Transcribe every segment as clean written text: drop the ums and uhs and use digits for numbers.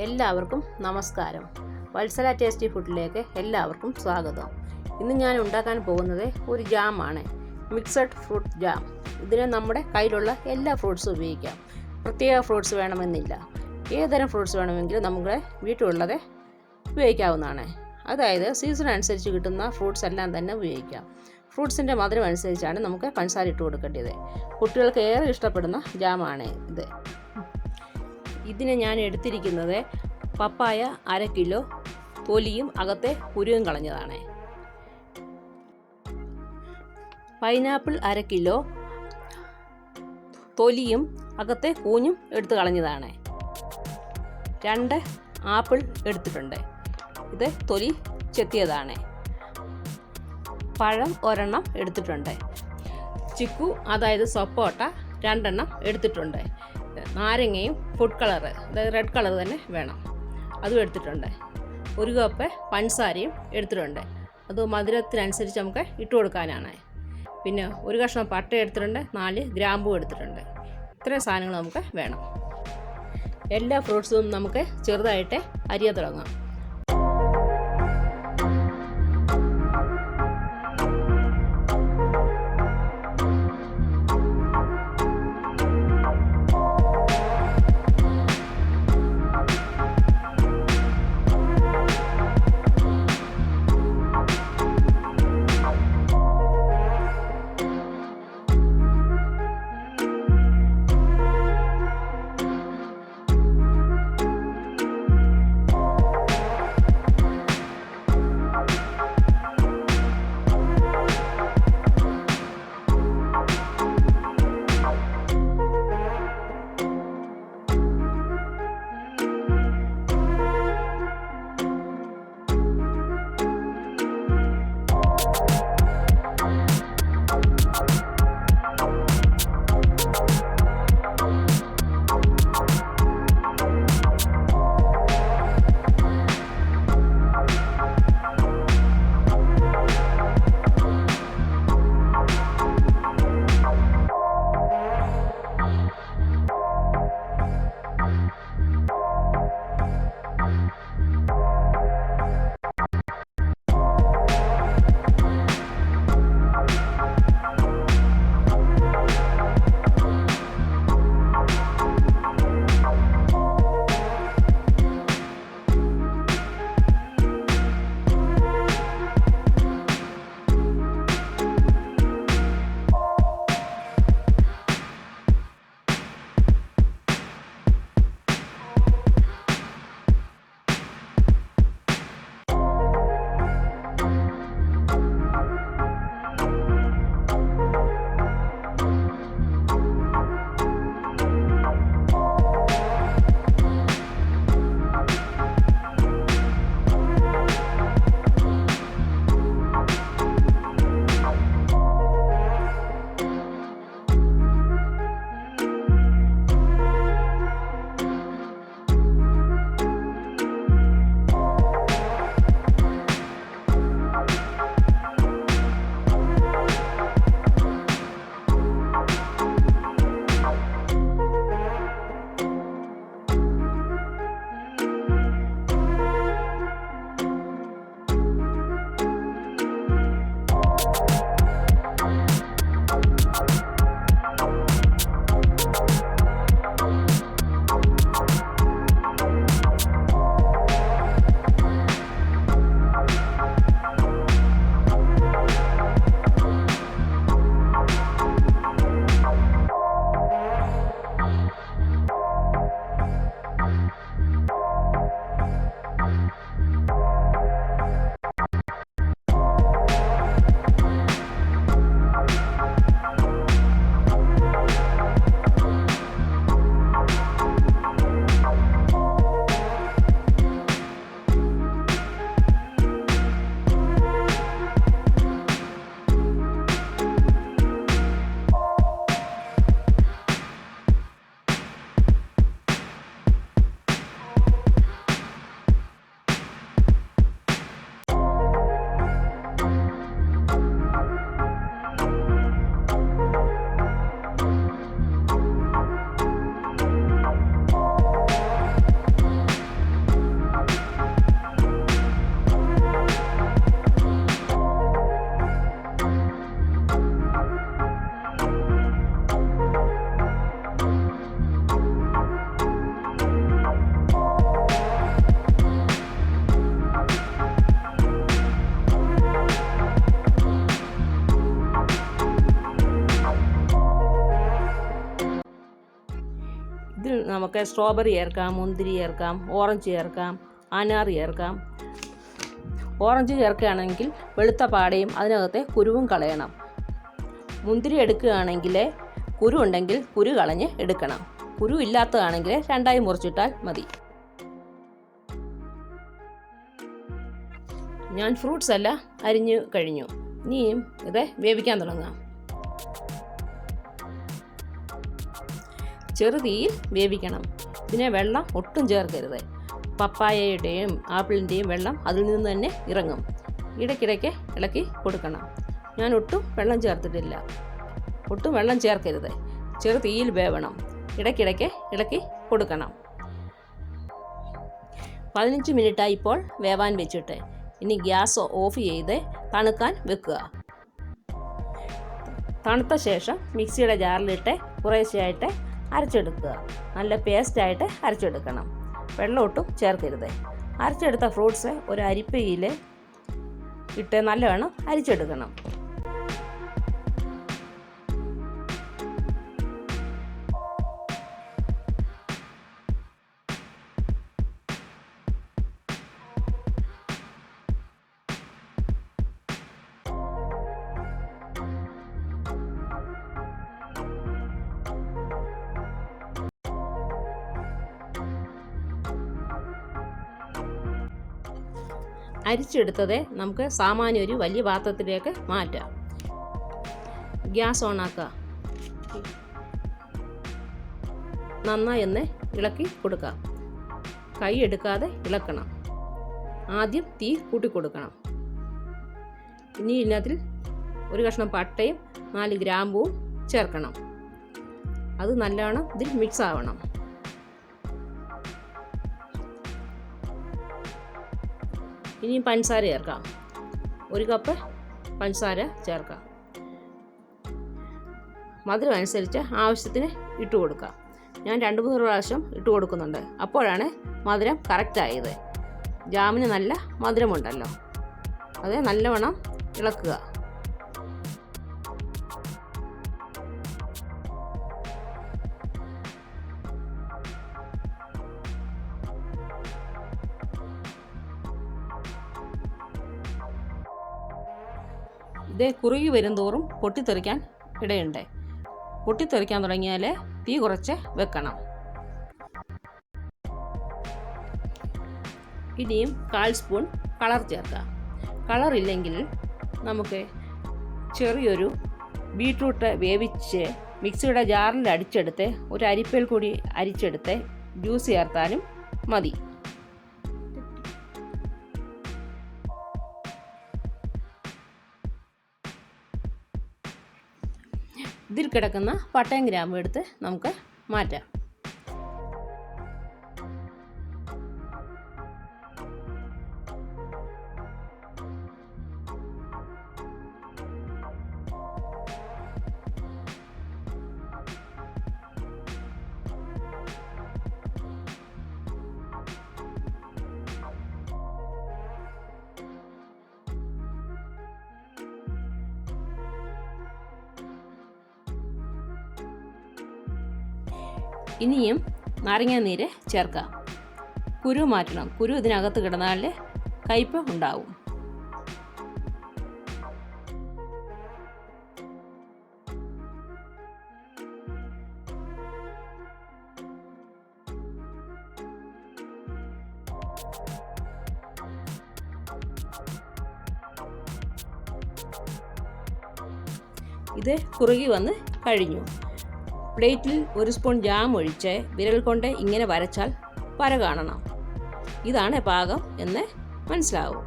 എല്ലാവർക്കും നമസ്കാരം. വത്സല ടേസ്റ്റി ഫുഡിലേക്ക് എല്ലാവർക്കും സ്വാഗതം. ഇന്ന് ഞാൻ ഉണ്ടാക്കാൻ പോകുന്നത് ഒരു ജാമാണ്, മിക്സഡ് ഫ്രൂട്ട് ജാം. ഇതിന് നമ്മുടെ കയ്യിലുള്ള എല്ലാ ഫ്രൂട്ട്സും ഉപയോഗിക്കാം. പ്രത്യേക ഫ്രൂട്ട്സ് വേണമെന്നില്ല. ഏതുതരം ഫ്രൂട്ട്സ് വേണമെങ്കിലും നമുക്ക് വീട്ടിലുള്ളത് ഉപയോഗിക്കാവുന്നതാണ്. അതായത് സീസൺ അനുസരിച്ച് കിട്ടുന്ന ഫ്രൂട്ട്സ് എല്ലാം തന്നെ ഉപയോഗിക്കാം. ഫ്രൂട്ട്സിൻ്റെ മധുരം അനുസരിച്ചാണ് നമുക്ക് പഞ്ചസാര ഇട്ട് കൊടുക്കേണ്ടത്. കുട്ടികൾക്ക് ഏറെ ഇഷ്ടപ്പെടുന്ന ജാമാണ് ഇത്. ഇതിന് ഞാൻ എടുത്തിരിക്കുന്നത് പപ്പായ 1/2 കിലോ, തൊലിയും അകത്തെ കുരുവും കളഞ്ഞതാണ്. പൈനാപ്പിൾ 1/2 കിലോ, തൊലിയും അകത്തെ കൂഞ്ഞും എടുത്ത് കളഞ്ഞതാണ്. 2 ആപ്പിൾ എടുത്തിട്ടുണ്ട്. ഇത് തൊലി ചെത്തിയതാണ്. പഴം 1 എടുത്തിട്ടുണ്ട്. ചിക്കു അതായത് സപ്പോട്ട 2 എടുത്തിട്ടുണ്ട്. നാരങ്ങയും ഫുഡ് കളർ, അതായത് റെഡ് കളർ തന്നെ വേണം, അതും എടുത്തിട്ടുണ്ട്. 1 കപ്പ് പഞ്ചസാരയും എടുത്തിട്ടുണ്ട്. അത് മധുരത്തിനനുസരിച്ച് നമുക്ക് ഇട്ട് കൊടുക്കാനാണ്. പിന്നെ 1 കഷ്ണം പട്ട എടുത്തിട്ടുണ്ട്, 4 ഗ്രാമ്പൂ എടുത്തിട്ടുണ്ട്. ഇത്രയും സാധനങ്ങൾ നമുക്ക് വേണം. എല്ലാ ഫ്രൂട്ട്സും നമുക്ക് ചെറുതായിട്ട് അരിയാൻ തുടങ്ങാം. നമുക്ക് സ്ട്രോബെറി ചേർക്കാം, മുന്തിരി ചേർക്കാം, ഓറഞ്ച് ചേർക്കാം, അനാർ ചേർക്കാം. ഓറഞ്ച് ചേർക്കുകയാണെങ്കിൽ വെളുത്ത പാടയും അതിനകത്തെ കുരുവും കളയണം. മുന്തിരി എടുക്കുകയാണെങ്കിൽ കുരു ഉണ്ടെങ്കിൽ കുരു കളഞ്ഞ് എടുക്കണം. കുരു ഇല്ലാത്തതാണെങ്കിൽ രണ്ടായി മുറിച്ചിട്ടാൽ മതി. ഞാൻ ഫ്രൂട്ട്സ് എല്ലാം അരിഞ്ഞു കഴിഞ്ഞു. ഇനിയും ഇത് വേവിക്കാൻ തുടങ്ങാം. ചെറുതീയിൽ വേവിക്കണം. ഇതിനെ വെള്ളം ഒട്ടും ചേർക്കരുത്. പപ്പായയുടെയും ആപ്പിളിൻ്റെയും വെള്ളം അതിൽ നിന്ന് തന്നെ ഇറങ്ങും. ഇടയ്ക്കിടയ്ക്ക് ഇളക്കി കൊടുക്കണം. ഞാൻ ഒട്ടും വെള്ളം ചേർത്തിട്ടില്ല. ഒട്ടും വെള്ളം ചേർക്കരുത്. ചെറുതീയിൽ വേവണം. ഇടയ്ക്കിടയ്ക്ക് ഇളക്കി കൊടുക്കണം. 15 മിനിറ്റായി ഇപ്പോൾ വേവാൻ വെച്ചിട്ട്. ഇനി ഗ്യാസ് ഓഫ് ചെയ്ത് തണുക്കാൻ വെക്കുക. തണുത്ത ശേഷം മിക്സിയുടെ ജാറിലിട്ട് കുറേശ്ശെയായിട്ട് അരച്ചെടുക്കുക. നല്ല പേസ്റ്റായിട്ട് അരച്ചെടുക്കണം. വെള്ളം ഒട്ടും ചേർക്കരുത്. അരച്ചെടുത്ത ഫ്രൂട്ട്സ് ഒരു അരിപ്പയിൽ ഇട്ട് നല്ലവണ്ണം അരിച്ചെടുക്കണം. അരിച്ചെടുത്തത് നമുക്ക് സാമാന്യം ഒരു വലിയ പാത്രത്തിലേക്ക് മാറ്റാം. ഗ്യാസ് ഓണാക്കുക. നന്നായി ഒന്ന് ഇളക്കി കൊടുക്കാം. കൈ എടുക്കാതെ ഇളക്കണം. ആദ്യം തീ കൂട്ടി കൊടുക്കണം. ഇനി ഇതിനകത്തിൽ ഒരു കഷ്ണം പട്ടയും 4 ഗ്രാമ്പുവും ചേർക്കണം. അത് നല്ലവണ്ണം ഇതിൽ മിക്സ് ആവണം. ഇനി പഞ്ചസാര ചേർക്കാം. 1 കപ്പ് പഞ്ചസാര ചേർക്കാം. മധുരം അനുസരിച്ച് ആവശ്യത്തിന് ഇട്ട് കൊടുക്കാം. ഞാൻ 2-3 പ്രാവശ്യം ഇട്ട് കൊടുക്കുന്നുണ്ട്. അപ്പോഴാണ് മധുരം കറക്റ്റായത്. ജാമിന് നല്ല മധുരമുണ്ടല്ലോ. അത് നല്ലവണ്ണം ഇളക്കുക. ഇത് കുറുകി വരുംതോറും പൊട്ടിത്തെറിക്കാൻ ഇടയുണ്ട്. പൊട്ടിത്തെറിക്കാൻ തുടങ്ങിയാൽ തീ കുറച്ച് വെക്കണം. ഇനിയും 1/4 സ്പൂൺ കളർ ചേർക്കാം. കളറില്ലെങ്കിൽ നമുക്ക് ചെറിയൊരു ബീട്രൂട്ട് വേവിച്ച് മിക്സിയുടെ ജാറിൽ അടിച്ചെടുത്ത് ഒരു അരിപ്പയിൽ കൂടി അരിച്ചെടുത്ത് ജ്യൂസ് ചേർത്താലും മതി. ഇതിൽ കിടക്കുന്ന പട്ടയും ഗ്രാമ്പും എടുത്ത് നമുക്ക് മാറ്റാം. ഇനിയും നാരങ്ങ നീര് ചേർക്കാം. കുരു മാറ്റണം. കുരു ഇതിനകത്ത് കിടന്നാൽ കയ്പ്പ് ഉണ്ടാവും. ഇത് കുറുകി വന്ന് കഴിഞ്ഞു. പ്ലേറ്റിൽ 1 സ്പൂൺ ജാം ഒഴിച്ച് വിരൽ കൊണ്ട് ഇങ്ങനെ വരച്ചാൽ വര കാണണം. ഇതാണ് പാകം എന്ന് മനസ്സിലാവും.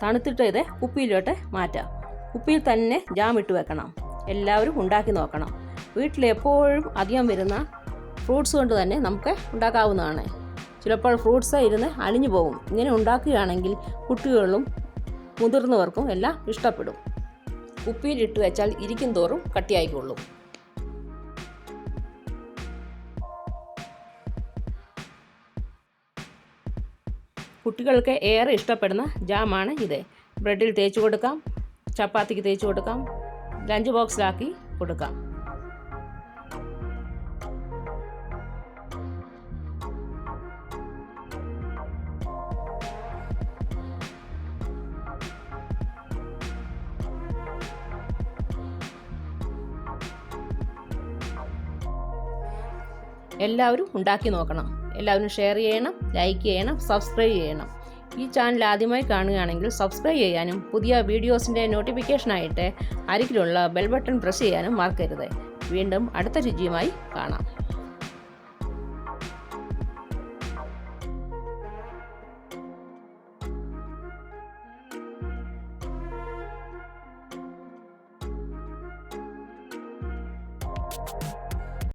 തണുത്തിട്ട് ഇത് കുപ്പിയിലോട്ട് മാറ്റാം. കുപ്പിയിൽ തന്നെ ജാം ഇട്ട് വെക്കണം. എല്ലാവരും ഉണ്ടാക്കി നോക്കണം. വീട്ടിൽ എപ്പോഴും അധികം വരുന്ന ഫ്രൂട്ട്സ് കൊണ്ട് തന്നെ നമുക്ക് ഉണ്ടാക്കാവുന്നതാണ്. ചിലപ്പോൾ ഫ്രൂട്ട്സ് ഇരുന്ന് അലിഞ്ഞു പോകും. ഇങ്ങനെ ഉണ്ടാക്കുകയാണെങ്കിൽ കുട്ടികളും മുതിർന്നവർക്കും എല്ലാം ഇഷ്ടപ്പെടും. കുപ്പിയിലിട്ട് വെച്ചാൽ ഇരിക്കും തോറും കട്ടിയായിക്കൊള്ളും. കുട്ടികൾക്ക് ഏറെ ഇഷ്ടപ്പെടുന്ന ജാമാണ് ഇത്. ബ്രെഡിൽ തേച്ച് കൊടുക്കാം, ചപ്പാത്തിക്ക് തേച്ച് കൊടുക്കാം, ലഞ്ച് ബോക്സിലാക്കി കൊടുക്കാം. എല്ലാവരും ഉണ്ടാക്കി നോക്കണം. എല്ലാവരും ഷെയർ ചെയ്യണം, ലൈക്ക് ചെയ്യണം, സബ്സ്ക്രൈബ് ചെയ്യണം. ഈ ചാനൽ ആദ്യമായി കാണുകയാണെങ്കിൽ സബ്സ്ക്രൈബ് ചെയ്യാനും പുതിയ വീഡിയോസിൻ്റെ നോട്ടിഫിക്കേഷനായിട്ട് അരികിലുള്ള ബെൽ ബട്ടൺ പ്രസ് ചെയ്യാനും മറക്കരുത്. വീണ്ടും അടുത്ത രുചിയുമായി കാണാം.